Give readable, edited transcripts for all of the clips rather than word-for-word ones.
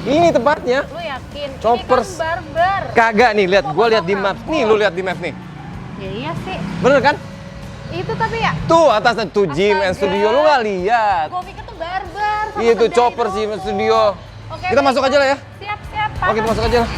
Ini tempatnya. Lu yakin? Choppers. Ini kan barber. Kagak nih, lihat. Gua lihat di Ngomong map. Nih, lu lihat di map nih. Ya iya sih. Bener kan? Itu tapi ya. Tuh atasnya tuh gym and Astaga. studio, lu nggak lihat? Gua pikir tuh barber. sama Iya tuh kedai Choppers doang gym and tuh. studio. Oke, Kita baik. masuk aja lah ya. Siap, siap. Oke, kita masuk aja lah.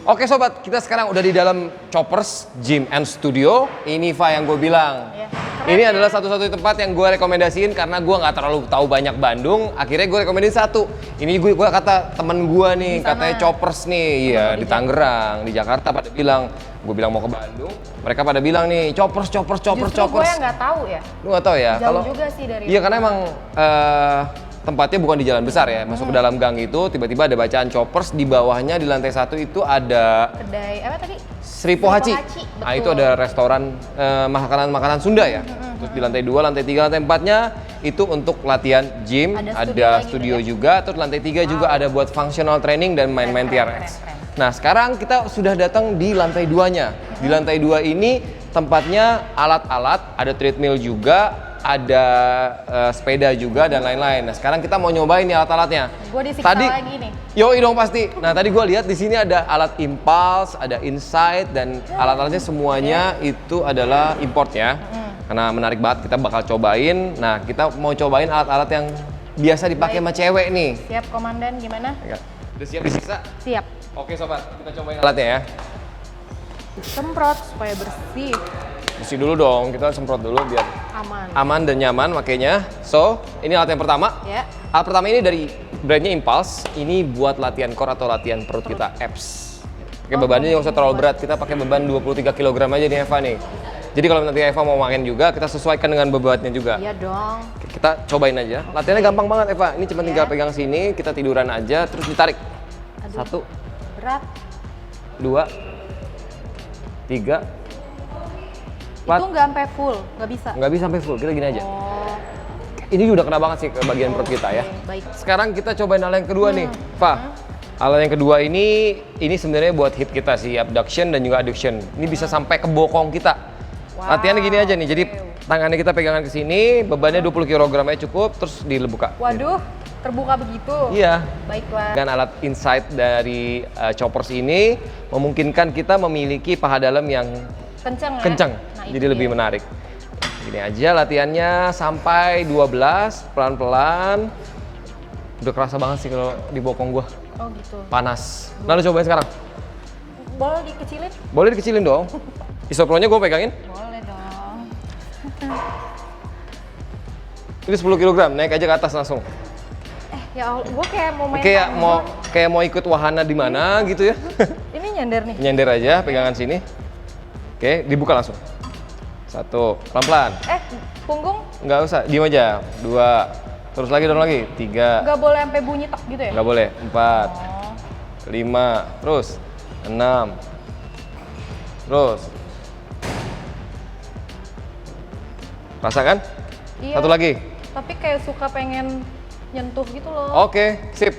Oke sobat, kita sekarang udah di dalam Choppers Gym and Studio. Ini Fa yang gue bilang. Iya. Ini adalah satu-satunya tempat yang gue rekomendasiin karena gue nggak terlalu tahu banyak Bandung. Akhirnya gue rekomendasiin satu. Ini gue kata temen gue nih, Di sana. katanya Choppers nih, iya di di Tangerang, di Jakarta pada bilang. Gue bilang mau ke Bandung, mereka pada bilang nih Choppers. Justru gue yang nggak tahu ya. Lu nggak tahu ya? Jauh juga sih dari Iya karena emang tempatnya bukan di jalan besar ya, masuk ke dalam gang itu tiba-tiba ada bacaan Choppers, di bawahnya di lantai 1 itu ada Kedai apa tadi? Sri Pohaci. Betul. Nah, itu ada restoran makanan-makanan Sunda ya. Terus di lantai 2, lantai 3, lantai 4-nya itu untuk latihan gym, ada studio lagi juga. Terus lantai 3 juga ada buat functional training dan main-main TRX. keren. Nah, sekarang kita sudah datang di lantai 2-nya. Di lantai 2 ini tempatnya alat-alat, ada treadmill juga, ada sepeda juga dan lain-lain. Nah, sekarang kita mau nyobain nih alat-alatnya. Gue disiksa lagi nih. Yoi dong pasti. Nah tadi gue lihat di sini ada alat Impulse, ada Insight dan alat-alatnya semuanya itu adalah import ya. Karena menarik banget kita bakal cobain. Nah kita mau cobain alat-alat yang biasa dipakai sama cewek nih. Siap komandan gimana? Udah siap disiksa? Siap. Oke sobat, kita cobain alatnya ya. Semprot supaya bersih, Bersih dulu dong, kita semprot dulu biar aman. aman dan nyaman makanya. So, ini alat yang pertama. Ya. Alat pertama ini dari brandnya Impulse. Ini buat latihan core atau latihan perut kita, abs. Oke, bebannya nggak usah terlalu berat. Kita pakai beban 23 kg aja nih Eva nih. Jadi kalau nanti Eva mau main juga, kita sesuaikan dengan bebannya juga. Iya dong. Oke, kita cobain aja. Latihannya gampang banget Eva. Ini cuma tinggal pegang sini, kita tiduran aja, terus ditarik. Aduh. 1, Berat. 2, 3, 4. Itu nggak sampai full, nggak bisa. Nggak bisa sampai full, kita gini aja. Oh. Ini udah kena banget sih ke bagian perut kita ya. Oke, baik. Sekarang kita cobain alat yang kedua nih, Fa. Alat yang kedua ini sebenarnya buat hip kita sih, abduction dan juga adduction. Ini bisa sampai ke bokong kita. Wow. Latihannya gini aja nih. Jadi tangannya kita pegangan ke sini, bebannya 20 kg aja cukup, terus dibuka. Waduh, terbuka begitu. Iya. Baiklah. Dengan alat Insight dari Choppers ini memungkinkan kita memiliki paha dalam yang Kenceng ya? kencang. Nah, Jadi itu lebih dia. menarik. Gini aja latihannya sampai 12, pelan-pelan. Udah kerasa banget sih kalau di bokong gua. Oh gitu. Panas. Nah, lu cobain sekarang. Boleh dikecilin? Boleh dikecilin dong. Isopronya gue pegangin. Boleh dong. Ini 10 kg, naik aja ke atas langsung. Ya Allah, gue kayak mau main Kayak mau ikut wahana di mana gitu ya. Ini nyender nih. Nyender aja pegangan sini. Oke, dibuka langsung. 1, pelan-pelan. Punggung Nggak usah, diem aja. 2, terus lagi, dorong lagi. 3, nggak boleh sampai bunyi tek gitu ya? nggak boleh. 4, Oh. 5, terus 6, terus. Rasakan? Iya. Satu lagi. Tapi kayak suka pengen nyentuh gitu loh. Oke, sip.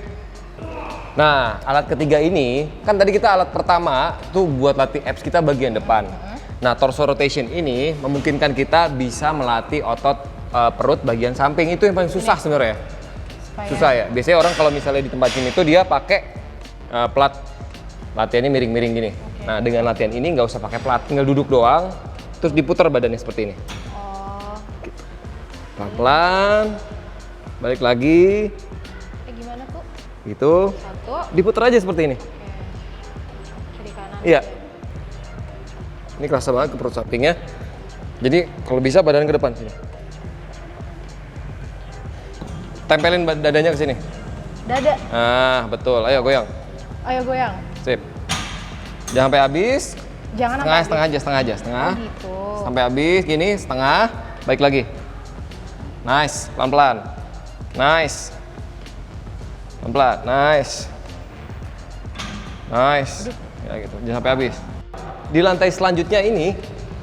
Nah, alat ketiga ini, kan tadi kita alat pertama tuh buat latih abs kita bagian depan. Nah, torso rotation ini memungkinkan kita bisa melatih otot perut bagian samping. Itu yang paling susah sebenarnya. Supaya- Susah ya. Biasanya orang kalau misalnya di tempat gym itu dia pakai plat. Latihannya miring-miring gini. Nah, dengan latihan ini nggak usah pakai plat, tinggal duduk doang, terus diputar badannya seperti ini. Oh. Pelan-pelan, balik lagi, Gimana tuh? gitu. 1. Diputar aja seperti ini. Kiri kanan. Iya. Ini kerasa banget ke perut sampingnya. Jadi kalau bisa badan ke depan sini. Tempelin dadanya ke sini. Dada. Nah, betul. Ayo goyang. Ayo goyang. Sip. Jangan sampai habis. Jangan setengah aja. Oh, gitu. Sampai habis gini, setengah. Baik lagi. Nice, pelan-pelan. Nice. Pelan-pelan, nice. Nice. Ya gitu, jangan sampai habis. Di lantai selanjutnya ini,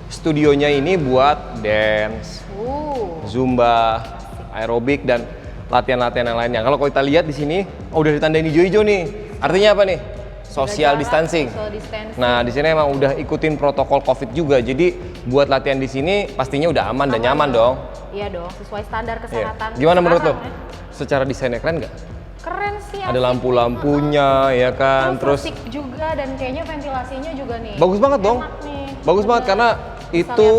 studionya ini buat dance, zumba, aerobik dan latihan-latihan yang lainnya. Kalau kita lihat di sini, udah ditandain hijau-hijau nih. Artinya apa nih? Social distancing. Nah, di sini emang udah ikutin protokol COVID juga. Jadi buat latihan di sini pastinya udah aman dan nyaman dong. Iya dong, sesuai standar kesehatan. Gimana menurut lo? Secara desainnya keren nggak? Keren sih. Ada lampu-lampunya, ya kan. Terus bersih juga dan kayaknya ventilasinya juga nih. bagus banget dong. Nih. Bagus banget karena Bisa itu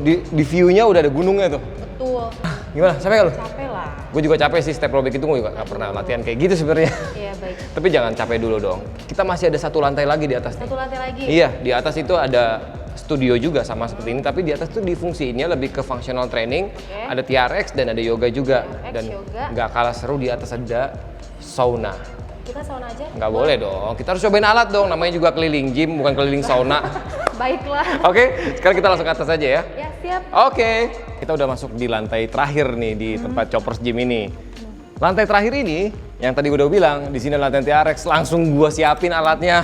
lihat di view-nya udah ada gunungnya tuh. Betul. Gimana? Capek nggak lo? Capek lah. Gue juga capek sih, step aerobic itu gue juga nggak pernah latihan kayak gitu sebenarnya. Iya baik. Tapi jangan capek dulu dong. Kita masih ada satu lantai lagi di atas nih. Satu lantai lagi. Iya, di atas itu ada studio juga sama seperti ini, tapi di atas tuh difungsiinnya lebih ke functional training. Ada TRX dan ada yoga juga. TRX, Dan yoga. nggak kalah seru, di atas ada sauna. Kita sauna aja? Nggak boleh dong, kita harus cobain alat dong, namanya juga keliling gym, bukan keliling sauna. Baiklah. Oke, sekarang kita langsung ke atas aja ya. Ya siap. Oke, kita udah masuk di lantai terakhir nih di tempat Choppers Gym ini. Lantai terakhir ini, yang tadi gue udah bilang, di sini latihan TRX, langsung gua siapin alatnya.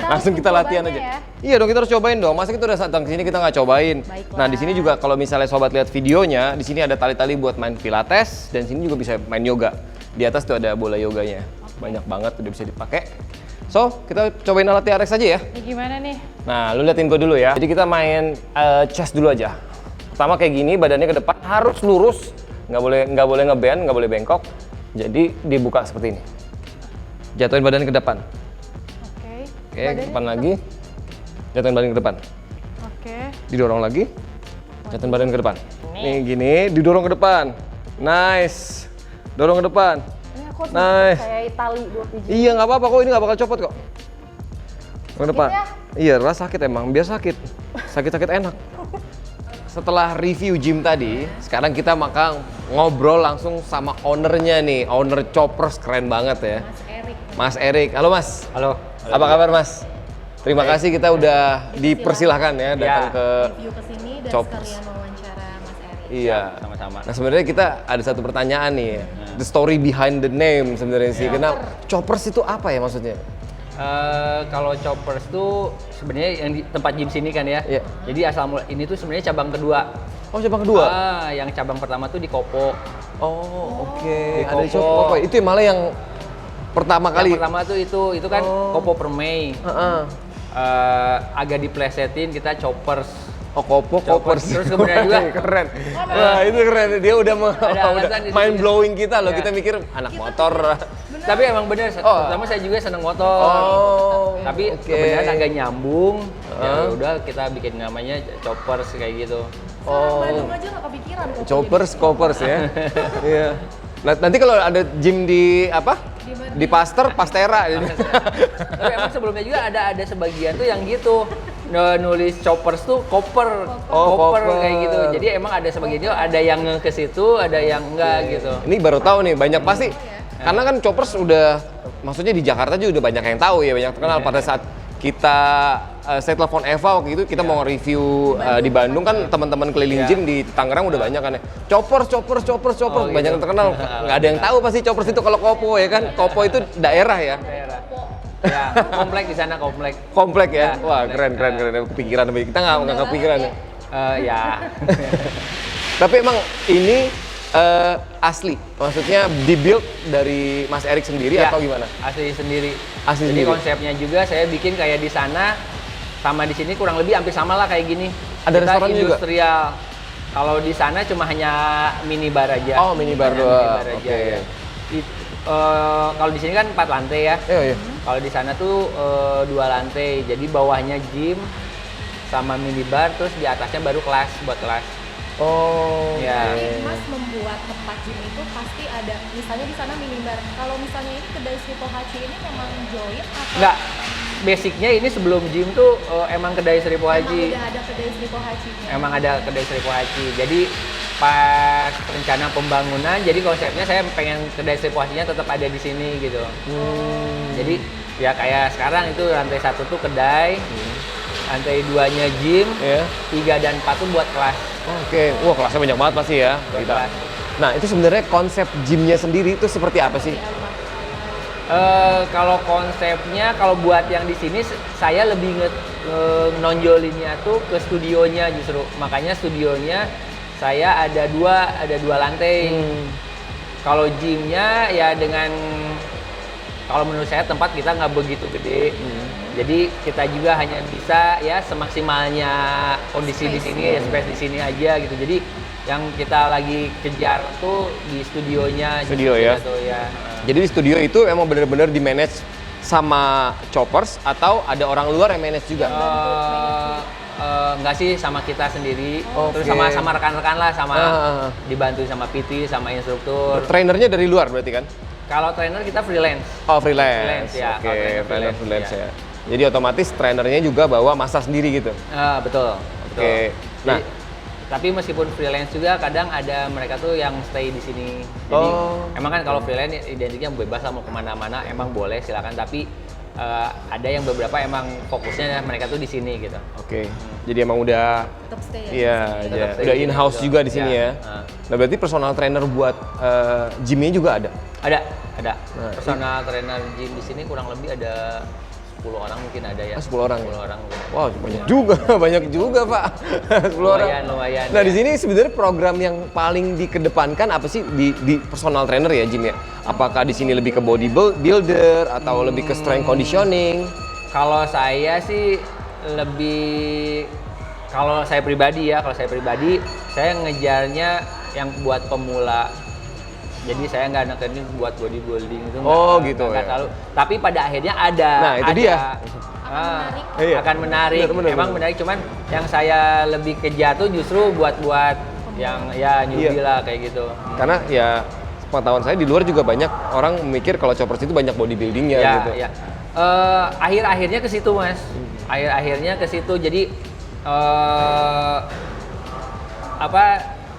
Langsung kita latihan aja. Ya? Iya dong, kita harus cobain dong. Masa kita udah datang ke sini kita nggak cobain. Baiklah. Nah, di sini juga kalau misalnya sobat lihat videonya, di sini ada tali-tali buat main pilates dan sini juga bisa main yoga. Di atas tuh ada bola yoganya. Banyak banget udah bisa dipakai. So, kita cobain alat TRX aja ya. Ini gimana nih? Nah, lu liatin gue dulu ya. Jadi kita main chest dulu aja. Pertama kayak gini, badannya ke depan harus lurus, nggak boleh ngebend, nggak boleh bengkok. Jadi dibuka seperti ini. Jatuhin badan ke depan. Oke. Oke, ke depan lagi. Jatuhin badan ke depan. Oke. Didorong lagi. Jatuhin badan ke depan. Nih gini, didorong ke depan. Nice. Dorong ke depan. Ini aku Nice. kayak tali 2 biji. Iya, nggak apa-apa kok, ini nggak bakal copot kok. Ke depan. ya? Iya, rasa sakit emang, biar sakit. Sakit-sakit enak. Setelah review gym tadi, sekarang kita makan ngobrol langsung sama ownernya nih, owner Choppers, keren banget ya. Mas Erik. Mas Erik. Halo Mas. Halo. Apa kabar Mas? Terima kasih kita udah dipersilahkan ya datang ke Review ke sini dan Choppers. sekalian wawancara Mas Erik. Iya. Sama-sama. Nah sebenarnya kita ada satu pertanyaan nih, the story behind the name sebenarnya sih. Kenapa Choppers itu apa ya maksudnya? Kalau Choppers tuh sebenarnya yang di tempat gym sini kan ya. Iya. Jadi asal mula ini tuh sebenarnya cabang kedua. Oh cabang kedua? Yang cabang pertama tuh di Kopo. Oh oke. Di Ada di Kopo. Kopo. Itu yang malah yang pertama kali. Yang pertama tuh itu kan Kopo Permai. Heeh. Agak diplesetin kita Choppers. Oh Kopo, Choppers. Terus kemudian juga keren. Wah itu keren. Dia udah, alasan di sini. mind blowing kita loh. Iya. Kita mikir anak motor. Tapi emang bener, pertama saya juga seneng motor. Oh. Tapi oke. kemudian agak nyambung. Ya udah kita bikin namanya Choppers kayak gitu. Oh. Bandung aja nggak kepikiran. kok Choppers, Koppers ya. Iya. Nah, nanti kalau ada gym di apa? Di Pastera. Tapi emang sebelumnya juga ada sebagian tuh yang gitu nulis Choppers tuh koper, koper. kayak gitu. Jadi emang ada sebagian itu ada yang ke situ, ada yang enggak gitu. Ini baru tahu nih, banyak pasti. Karena kan Choppers udah, maksudnya di Jakarta juga udah banyak yang tahu ya, banyak terkenal. Pada saat kita, saya telepon Eva waktu itu, kita mau nge-review di Bandung kan teman-teman keliling gym di Tangerang udah banyak kan ya. Choppers, Oh, banyak gitu. yang terkenal. Nggak ada yang tahu pasti Choppers itu kalau Kopo ya kan. Kopo itu daerah ya. Daerah. Ya, komplek di sana komplek. Komplek ya. Ya, Wah, komplek. keren. Kepikiran kita nggak kepikiran ya. Ya. Tapi emang ini asli, maksudnya dibuild dari Mas Erik sendiri Ya, atau gimana? Asli sendiri. Asli Jadi sendiri. konsepnya juga saya bikin kayak di sana sama di sini kurang lebih hampir sama lah kayak gini. Ada Kita restoran juga? industrial. Kalau di sana cuma hanya minibar aja. Oh, minibar Hanya doang. minibar aja, Oke. ya. Kalau di sini kan 4 lantai ya. Iya. Kalau di sana tuh 2 lantai. Jadi bawahnya gym sama minibar, terus di atasnya baru kelas buat kelas. Oh. Ya. Jadi Mas membuat tempat gym itu pasti ada, misalnya di sana minibar. Kalau misalnya ini kedai Sripo Hachi ini memang join atau Enggak. Basicnya ini sebelum gym tuh emang kedai Sripo memang Haji. udah ada kedai Sripo Hachi? Emang ada kedai Sripo Haji. Jadi pas rencana pembangunan, jadi konsepnya saya pengen kedai Sripo Hajinya tetap ada di sini gitu. Jadi ya kayak sekarang itu lantai 1 tuh kedai, lantai 2-nya gym, Ya. 3 dan 4 tuh buat kelas. Oke, wah kelasnya banyak banget pasti ya. Buat Kita. kelas. Nah itu sebenarnya konsep gymnya sendiri itu seperti apa sih? Kalau konsepnya, kalau buat yang di sini saya lebih nonjolinnya tuh ke studionya justru. Makanya studionya saya ada dua lantai. Kalau gymnya ya kalau menurut saya tempat kita nggak begitu gede. Jadi kita juga hanya bisa ya semaksimalnya kondisi di sini, ya, space di sini aja gitu. Jadi yang kita lagi kejar tuh di studionya. Studio justru ya. gitu, ya. Jadi di studio itu emang bener-bener di manage sama choppers atau ada orang luar yang manage juga? Enggak sih, sama kita sendiri. Oke. Terus sama rekan-rekan lah, sama Ah. dibantu sama PT, sama instruktur. Trainernya dari luar berarti kan? Kalau trainer kita freelance. Oh freelance, Freelance, ya. oke, Kalau trainer freelance ya. ya. Jadi otomatis trainernya juga bawa masa sendiri gitu. Betul. Oke. Nah. Tapi meskipun freelance juga kadang ada mereka tuh yang stay di sini. Jadi emang kan kalau freelance identiknya bebas lah mau kemana-mana, emang boleh silakan. Tapi ada yang beberapa emang fokusnya mereka tuh di sini gitu. Oke. Jadi emang udah Tetap stay ya. iya, Tetap ya, stay udah di sini, in-house betul. juga di sini Ya. ya. Nah berarti personal trainer buat gymnya juga ada? Ada. Nah, Personal trainer gym di sini kurang lebih ada 10 orang mungkin ada ya. 10 orang ya? 10 orang mungkin. Wow banyak juga, banyak juga Pak. 10 orang. Lumayan. Nah ya. di sini sebenarnya program yang paling dikedepankan apa sih di personal trainer ya gym ya? Apakah di sini lebih ke bodybuilder atau lebih ke strength conditioning? Kalau saya sih lebih, kalau saya pribadi saya ngejarnya yang buat pemula. Jadi saya nggak nekenin buat bodybuilding itu Oh, nggak, gitu nggak ya. terlalu. Tapi pada akhirnya ada. Nah, itu ada. dia. menarik. Iya. Akan menarik. Bener, Emang bener. menarik, cuman yang saya lebih kejar tuh justru buat yang ya newbie Iya. lah kayak gitu. Karena ya pengetahuan saya di luar juga banyak orang mikir kalau choppers itu banyak bodybuildingnya Ya, gitu. ya. Akhir-akhirnya ke situ, Mas. Akhir-akhirnya ke situ. Jadi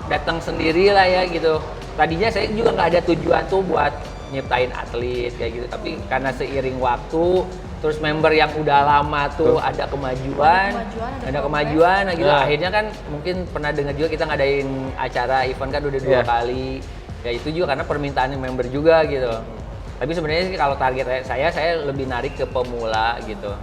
datang sendiri lah ya gitu. Tadinya saya juga nggak ada tujuan tuh buat nyiptain atlet kayak gitu, tapi karena seiring waktu, terus member yang udah lama tuh ada kemajuan, nah gitu. Nah. Akhirnya kan mungkin pernah dengar juga kita ngadain acara event kan udah 2 Iya. kali. Ya itu juga karena permintaan member juga gitu. Tapi sebenarnya sih kalau target saya lebih narik ke pemula gitu.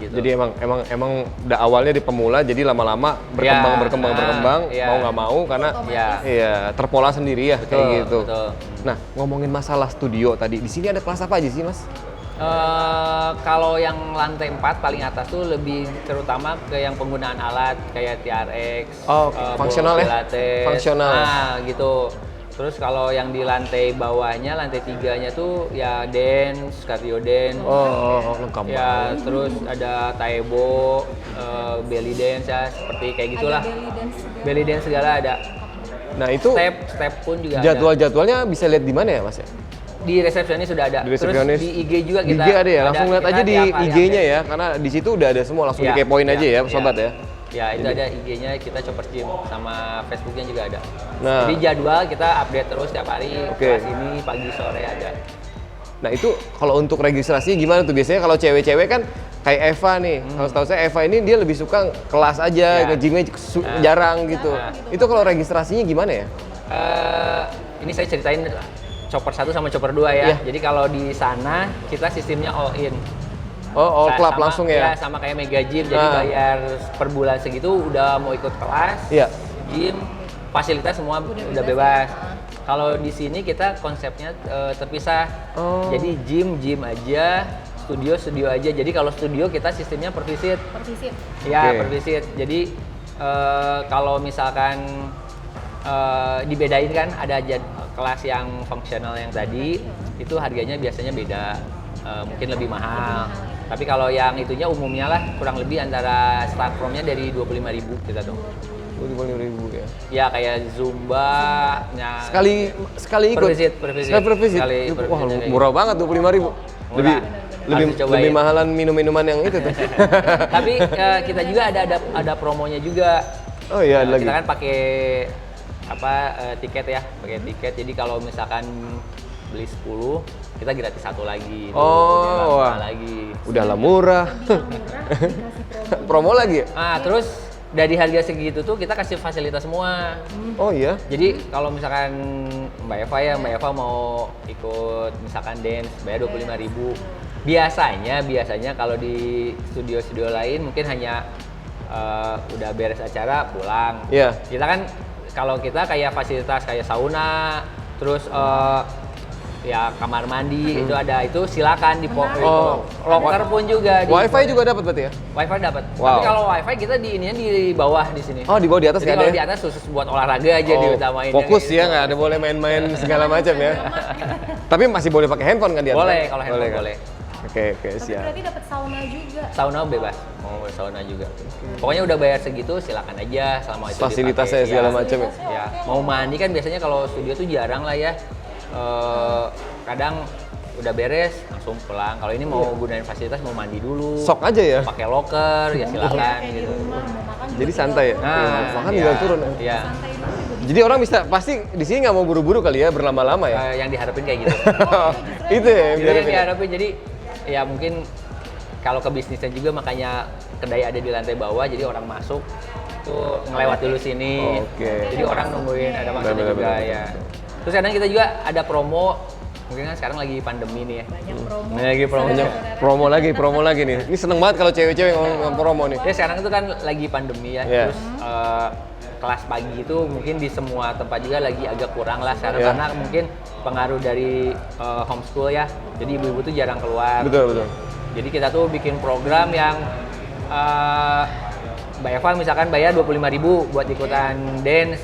Gitu. Jadi emang udah awalnya di pemula, jadi lama-lama berkembang, ya. mau nggak mau karena Ya. iya terpola sendiri ya kayak gitu. Betul. Nah ngomongin masalah studio tadi, di sini ada kelas apa aja sih Mas? Kalau yang lantai 4 paling atas tuh lebih terutama ke yang penggunaan alat kayak TRX, Oh, fungsional ya? Pilates, Fungsional. nah gitu. Terus kalau yang di lantai bawahnya, lantai 3-nya tuh ya dance, cardio dance. Oh lengkap Ya, banget. terus ada taebo, belly dance ya, seperti kayak gitulah. Ada belly dance juga. Belly dance segala ada. Nah itu Step pun juga ada. jadwal-jadwalnya bisa lihat di mana ya Mas ya? Di resepsionis sudah ada. Di resepsionis. Terus di IG juga Di kita. IG ada ya, langsung lihat kita aja di tiap hari IG-nya update. ya, karena di situ udah ada semua, langsung Ya, dikepoin aja ya sobat ya. Ya, itu ada IG-nya kita Choppers Gym, sama Facebooknya juga ada. Nah. Jadi jadwal kita update terus tiap hari, Oke. kelas ini pagi sore ada. Nah itu kalau untuk registrasi gimana tuh? Biasanya kalau cewek-cewek kan kayak Eva nih, kalau setahu saya Eva ini dia lebih suka kelas aja, Ya. nge-gymnya jarang gitu. Nah. Itu kalau registrasinya gimana ya? Ini saya ceritain Chopper 1 sama Chopper 2 ya. Iya. Jadi kalau di sana kita sistemnya all in. Oh, all club Sama- langsung ya? sama kayak Mega Gym, jadi Ah. bayar per bulan segitu udah mau ikut kelas, Iya. gym, fasilitas semua udah bebas. bebas. Kalau di sini kita konsepnya terpisah. Oh. Jadi gym aja, studio aja. Jadi kalau studio kita sistemnya per visit. Per visit. Ya, Oke. per visit. Jadi kalau misalkan dibedain kan ada kelas yang fungsional yang tadi itu harganya biasanya beda, mungkin lebih mahal. Tapi kalau yang itunya umumnya lah kurang lebih antara start from-nya dari 25.000 kita tuh. 25.000 ya. Ya kayak Zumba, Sekali ikut. Per visit, per visit. Sekali per visit. Sekali Itu, per wah, visit kayak murah banget 25.000. Lebih Harus lebih dicobain. lebih mahalan minum-minuman yang itu tuh. Tapi kita juga ada promonya juga. Oh iya, ada lagi. Kita kan pakai tiket ya, pakai tiket. Jadi kalau misalkan beli 10 kita gratis satu lagi. Oh, wah. Lagi. Udahlah murah. Bilang murah dikasih promo. Promo lagi ya? Terus dari harga segitu tuh kita kasih fasilitas semua. Oh iya. Jadi kalau misalkan Mbak Eva mau ikut misalkan dance bayar 25.000. Biasanya kalau di studio-studio lain mungkin hanya udah beres acara pulang. Iya. Kita kan kalau kita kayak fasilitas kayak sauna, terus ya kamar mandi itu ada, itu silakan Oh. locker pun juga. Wifi juga dapat berarti ya? Wifi dapat. Wow. Tapi kalau wifi kita di ininya di bawah di sini. Oh, di bawah, di atas Jadi nggak kalau ada di ya? atas khusus buat olahraga aja diutamain. Fokus ya, nggak ada boleh main-main segala macam ya. Tapi masih boleh pakai handphone kan di atas? Boleh, kalau handphone kan? boleh. Oke, Tapi siap. berarti dapat sauna juga. Sauna bebas, mau sauna juga. Pokoknya udah bayar segitu silakan aja selama itu Fasilitasnya dipakai. segala Ya. macam ya. Ya, mau mandi kan biasanya kalau studio tuh jarang lah ya. Kadang udah beres langsung pulang. Kalau ini mau gunain fasilitas mau mandi dulu. Sok aja ya. Pakai locker ya silakan Kayak di gitu. rumah mau makan juga Jadi tinggal santai ya? turun. Makan iya, tinggal turun ya? Iya. Santai dulu juga. Jadi orang bisa pasti di sini nggak mau buru-buru kali ya, berlama-lama ya. Yang diharapin kayak gitu. Itu ya yang Itu yang diharapin. diharapin. Jadi ya mungkin kalau ke bisnisnya juga makanya kedai ada di lantai bawah, jadi orang masuk tuh ngelewat dulu sini. Oke. Jadi orang nungguin ada maksudnya Benar, juga benar. ya. Terus kadang kita juga ada promo. Mungkin kan sekarang lagi pandemi nih ya. Banyak promo. Ini lagi promo. Promo lagi nih. Ini seneng banget kalau cewek-cewek ngomong promo nih. Ya sekarang itu kan lagi pandemi ya. Iya. Terus kelas pagi itu mungkin di semua tempat juga lagi agak kurang lah sekarang Iya. karena mungkin pengaruh dari homeschool ya. Jadi ibu-ibu tuh jarang keluar. Betul. Jadi kita tuh bikin program yang Mbak Eva misalkan bayar 25.000 buat ikutan dance.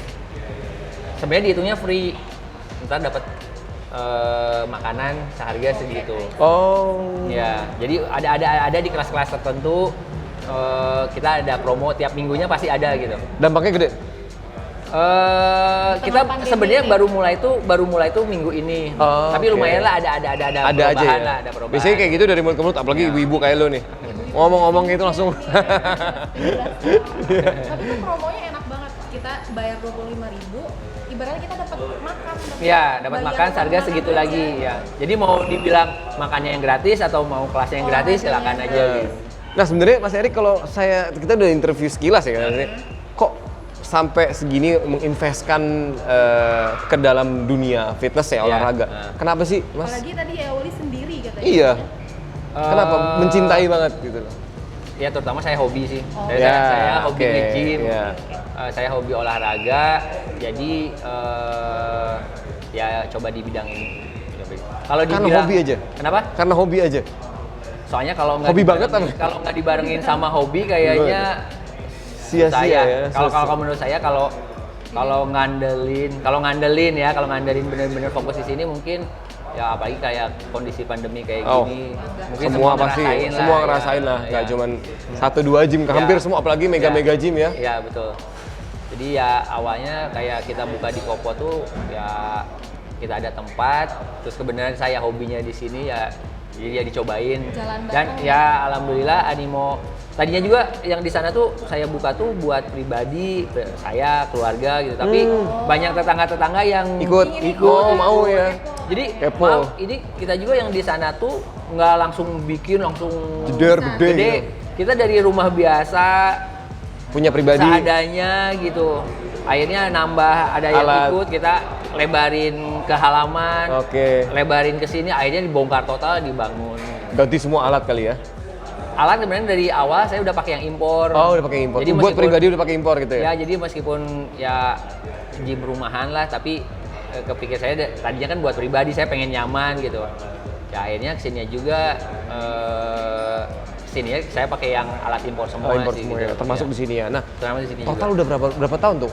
Sebenarnya dihitungnya free. Ntar dapat makanan seharga segitu. Oh. Ya, jadi ada di kelas-kelas tertentu kita ada promo tiap minggunya pasti ada gitu. Dampaknya gede. Kita pandemi sebenarnya ini. baru mulai tuh minggu ini. Oh, Tapi oke. lumayan lah ada Ada aja perubahan ya. lah, ada perubahan. Biasanya kayak gitu dari mulut ke mulut, apalagi Iya. ibu-ibu kayak lo nih. Ngomong-ngomong gitu langsung. Tapi itu promonya enak banget. Kita bayar 25.000, ibaratnya kita dapat makan. Iya, dapat bayar makan buat seharga makan segitu aja. lagi ya. Jadi mau dibilang makannya yang gratis atau mau kelasnya yang gratis silakan aja gitu. Nah sebenarnya Mas Erik, kalau kita udah interview sekilas ya kan, kok sampai segini menginvestkan ke dalam dunia fitness ya, Iya. olahraga. Kenapa sih Mas? Apalagi tadi ya Oli sendiri katanya. Iya. Kenapa Eh, mencintai banget gitu loh? Ya terutama saya hobi sih. Oh. Dari Ya, saya hobi oke, nge-gym, ya. Saya hobi olahraga, jadi ya coba di bidang ini. Kalau Karena dibilang hobi aja? Kenapa? Karena hobi aja. Soalnya kalau nggak Hobi banget dibarengin- apa? kalau nggak dibarengin sama hobi kayaknya Sia-sia saya. ya. Kalau menurut saya kalau ngandelin bener-bener fokus di sini mungkin ya apalagi kayak kondisi pandemi kayak Oh. gini mungkin Semua pasti, ngerasain lah, semua ya. ngerasain lah, nggak Ya. cuman 1-2 gym, hampir semua, apalagi mega-mega gym ya. Iya betul. Jadi ya awalnya kayak kita buka di Kopo tuh ya kita ada tempat, terus kebenaran saya hobinya di sini ya jadi ya dicobain. Jalan Dan bareng. ya alhamdulillah animo. Tadinya juga yang di sana tuh saya buka tuh buat pribadi, saya keluarga gitu. Tapi banyak tetangga-tetangga yang Ikut. Oh, mau ya. Jadi Kepo. maaf, ini kita juga yang di sana tuh nggak langsung bikin langsung Jeder gede. gede. Kita dari rumah biasa Punya pribadi. seadanya gitu. Akhirnya nambah ada yang Alat. ikut, kita lebarin ke halaman, Oke. lebarin ke sini, akhirnya dibongkar total, dibangun. Ganti semua alat kali ya. Alat sebenarnya dari awal saya udah pakai yang impor. Oh, udah pakai impor. Jadi Buat meskipun- pribadi udah pakai impor gitu ya. Ya, jadi meskipun ya gym rumahan lah, tapi kepikir saya tadinya kan buat pribadi, saya pengen nyaman gitu. Ya akhirnya kesini juga kesini ya saya pakai yang alat impor semua Oh, impor sih, semua gitu. ya. Termasuk Ya. di sini ya. Nah, Terutama di sini total juga. udah berapa tahun tuh?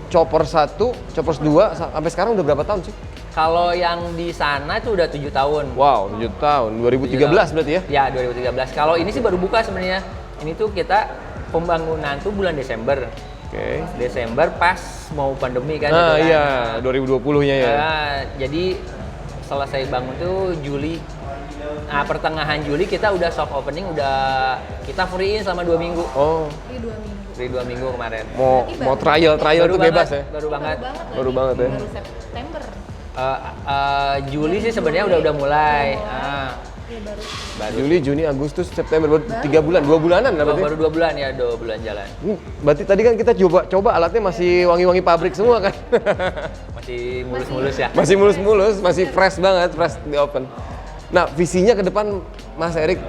Chopper 1, Chopper 2 sampai sekarang udah berapa tahun sih? Kalau yang di sana itu udah 7 tahun. Wow, 7 tahun. 2013 berarti ya? Ya, 2013. Kalau ini sih baru buka sebenarnya. Ini tuh kita pembangunan tuh bulan Desember. Oke. Desember pas mau pandemi kan. Nah, gitu kan. iya, 2020-nya ya. Nah, jadi selesai bangun tuh Juli. Nah, pertengahan Juli kita udah soft opening, udah kita free-in selama 2 minggu. Oh, Ini 2 minggu. Free 2 minggu kemarin. mau Berarti mau baru- trial Baru tuh bebas ya. Baru banget. Baru banget ya. Baru September. Juli sih sebenarnya udah mulai. Iya baru. Juli, Juni, Agustus, September, baru 3 bulan, 2 bulanan lah berarti. Baru 2 bulan ya, 2 bulan jalan. Berarti tadi kan kita coba alatnya masih wangi-wangi pabrik semua kan? Masih mulus-mulus ya. Masih mulus-mulus, masih fresh banget, fresh di open. Nah, visinya ke depan Mas Erik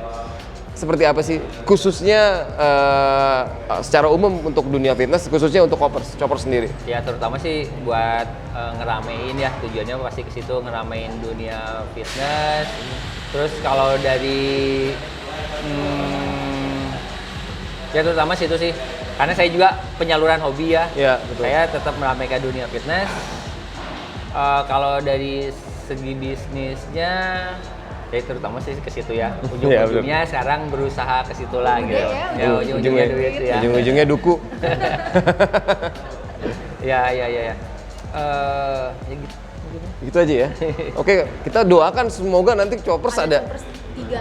seperti apa sih? Khususnya secara umum untuk dunia fitness, khususnya untuk chopper sendiri. Ya terutama sih buat ngeramein ya, tujuannya pasti ke situ, ngeramein dunia fitness. Terus kalau dari ya terutama situ sih, karena saya juga penyaluran hobi ya. Iya, betul. Saya tetap meramaikan dunia fitness. Kalau dari segi bisnisnya, ya terutama sih ke situ ya. Ujung-ujungnya sekarang berusaha ke situ lah Gede gitu. ya, Ya ujung-ujungnya duit ya. Ujung-ujungnya duku. Ya. Ya gitu. Gitu aja ya. Oke, kita doakan semoga nanti choppers ada. Choppers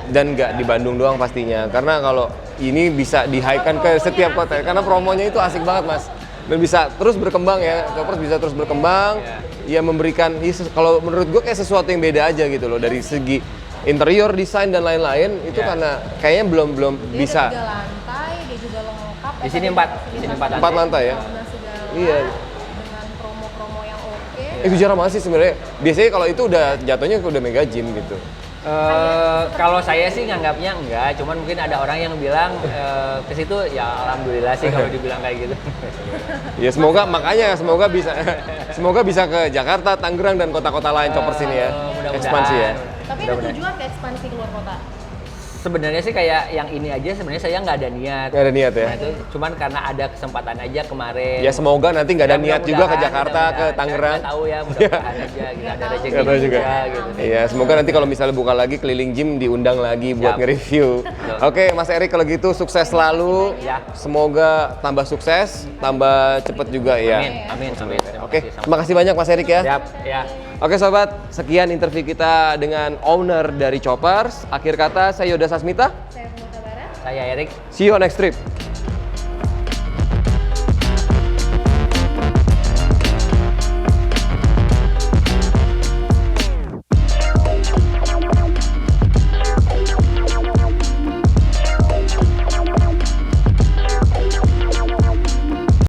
3. Dan nggak di Bandung doang pastinya, karena kalau ini bisa di-high-kan ke setiap kota, karena promonya itu asik banget Mas, dan bisa terus berkembang ya, choppers bisa terus berkembang, ya memberikan, kalau menurut gue kayak sesuatu yang beda aja gitu loh, dari segi interior, desain dan lain-lain, itu karena kayaknya belum Dia bisa. ada 3 lantai, dia juga lengkap. Di sini 4, di sini 4 4 lantai ya. Sauna segala, Iya. dengan promo-promo yang oke. Itu jarang banget sih sebenarnya. Biasanya kalau itu udah jatuhnya udah mega gym gitu. Kalau saya sih nganggapnya enggak, cuman mungkin ada orang yang bilang ke situ ya alhamdulillah sih kalau dibilang kayak gitu. Ya semoga bisa ke Jakarta, Tangerang dan kota-kota lain choppers ini ya. Mudah-mudahan. Ekspansi ya. Tapi ada tujuan ke ekspansi keluar kota. Sebenarnya sih kayak yang ini aja sebenarnya saya nggak ada niat. Nggak ada niat ya? Nah, itu cuman karena ada kesempatan aja kemarin. Ya semoga nanti nggak ada niat juga ke Jakarta, ke mudah-mudahan. Tangerang. Nggak tahu ya, mudah-mudahan aja gitu, ada rezeki Nggak tahu juga. gitu. Iya, semoga nanti kalau misalnya buka lagi keliling gym diundang lagi buat Siap. nge-review. Oke, Mas Erik kalau gitu sukses selalu. Ya. Semoga tambah sukses, tambah cepet juga ya. Amin. Terima Oke, kasih. terima kasih banyak Mas Erik ya. Siap, ya. Oke sobat, sekian interview kita dengan owner dari Choppers. Akhir kata, saya Yoda Sasmita. Saya Pemuta Barat. Saya Erik. See you on next trip.